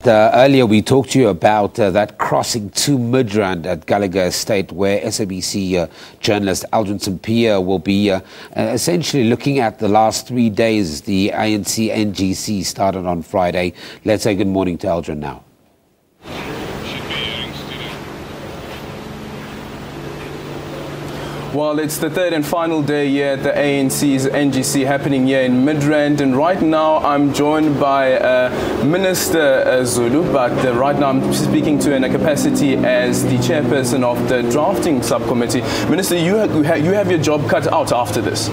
Earlier we talked to you about that crossing to Midrand at Gallagher Estate, where SABC journalist Aldrin Sampear will be essentially looking at the last 3 days. The ANC NGC started on Friday. Let's say good morning to Aldrin now. Well, it's the third and final day here at the ANC's NGC happening here in Midrand, and right now I'm joined by Minister Zulu, but right now I'm speaking to in a capacity as the chairperson of the drafting subcommittee. Minister, you have your job cut out after this.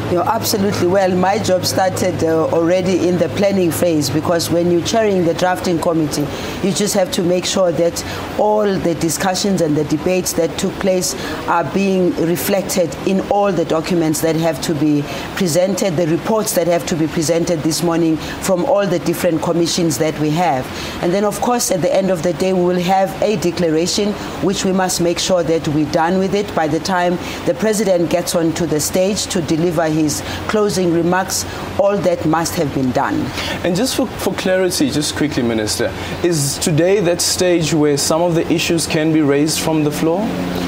You're absolutely well. My job started already in the planning phase, because when you're chairing the drafting committee, you just have to make sure that all the discussions and the debates that took place are being reflected in all the documents that have to be presented, the reports that have to be presented this morning from all the different commissions that we have. And then, of course, at the end of the day, we will have a declaration, which we must make sure that we're done with it by the time the president gets onto the stage to deliver his closing remarks. All that must have been done. And just for clarity, just quickly, Minister, is today that stage where some of the issues can be raised from the floor?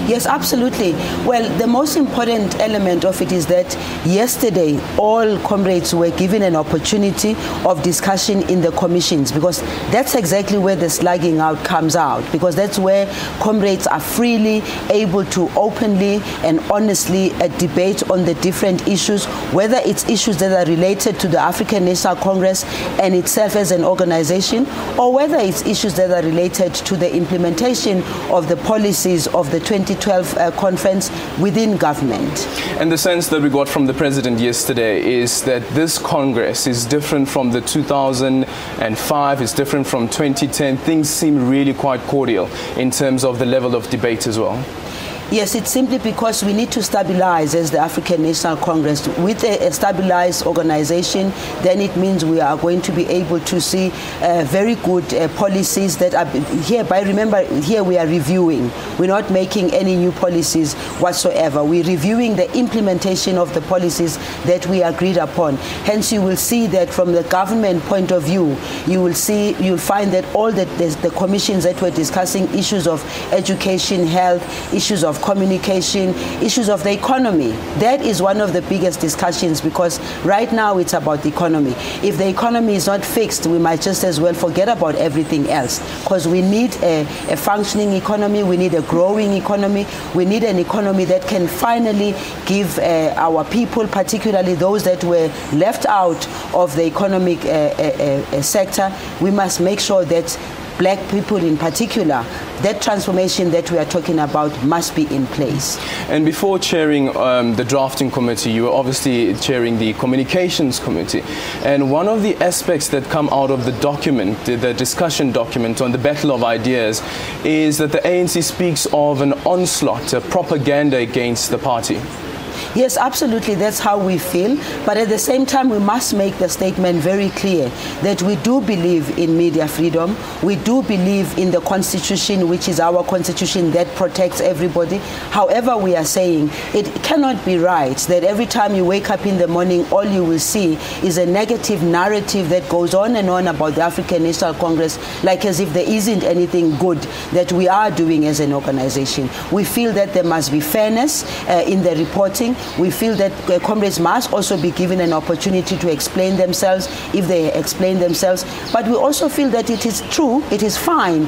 Yes, absolutely. Well, the most important element of it is that yesterday all comrades were given an opportunity of discussion in the commissions, because that's exactly where the slugging out comes out, because that's where comrades are freely able to openly and honestly debate on the different issues, whether it's issues that are related to the African National Congress and itself as an organization, or whether it's issues that are related to the implementation of the policies of the 2012 conference within government. And the sense that we got from the president yesterday is that this Congress is different from the 2005, it's different from 2010. Things seem really quite cordial in terms of the level of debate as well. Yes, it's simply because we need to stabilize as the African National Congress. With a stabilized organization, then it means we are going to be able to see very good policies that are hereby. Remember, here we are reviewing. We're not making any new policies whatsoever. We're reviewing the implementation of the policies that we agreed upon. Hence, you will see that from the government point of view, you'll find that all the commissions that were discussing issues of education, health, issues of communication, issues of the economy. That is one of the biggest discussions, because right now it's about the economy. If the economy is not fixed, we might just as well forget about everything else, because we need a functioning economy, we need a growing economy, we need an economy that can finally give our people, particularly those that were left out of the economic sector, we must make sure that black people in particular, that transformation that we are talking about must be in place. And before chairing the drafting committee, you were obviously chairing the communications committee. And one of the aspects that come out of the document, the discussion document on the battle of ideas, is that the ANC speaks of an onslaught, a propaganda against the party. Yes, absolutely, that's how we feel. But at the same time, we must make the statement very clear that we do believe in media freedom. We do believe in the Constitution, which is our Constitution that protects everybody. However, we are saying it cannot be right that every time you wake up in the morning, all you will see is a negative narrative that goes on and on about the African National Congress, like as if there isn't anything good that we are doing as an organization. We feel that there must be fairness in the reporting. We feel that comrades must also be given an opportunity to explain themselves if they explain themselves. But we also feel that it is true, it is fine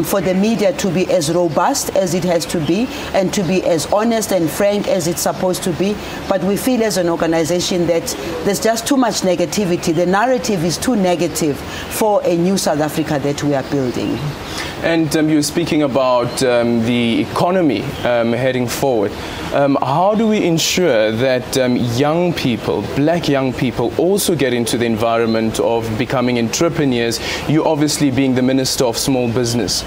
for the media to be as robust as it has to be and to be as honest and frank as it's supposed to be. But we feel as an organization that there's just too much negativity. The narrative is too negative for a new South Africa that we are building. And you were speaking about the economy heading forward. How do we ensure that young people, black young people, also get into the environment of becoming entrepreneurs? You obviously being the Minister of Small Business.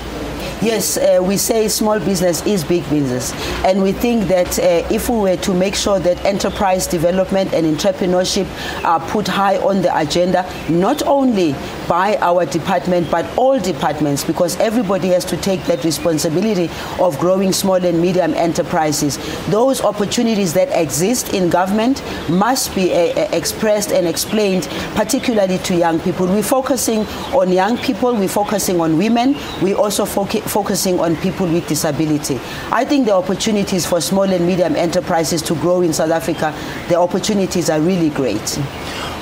Yes, we say small business is big business, and we think that if we were to make sure that enterprise development and entrepreneurship are put high on the agenda, not only by our department but all departments, because everybody has to take that responsibility of growing small and medium enterprises. Those opportunities that exist in government must be expressed and explained, particularly to young people. We're focusing on young people, we're focusing on women, we're also focusing on people with disability. I think the opportunities for small and medium enterprises to grow in South Africa, the opportunities are really great.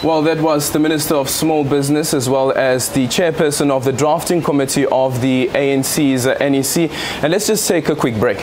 Well, that was the Minister of Small Business as well as the chairperson of the drafting committee of the ANC's NEC. And let's just take a quick break.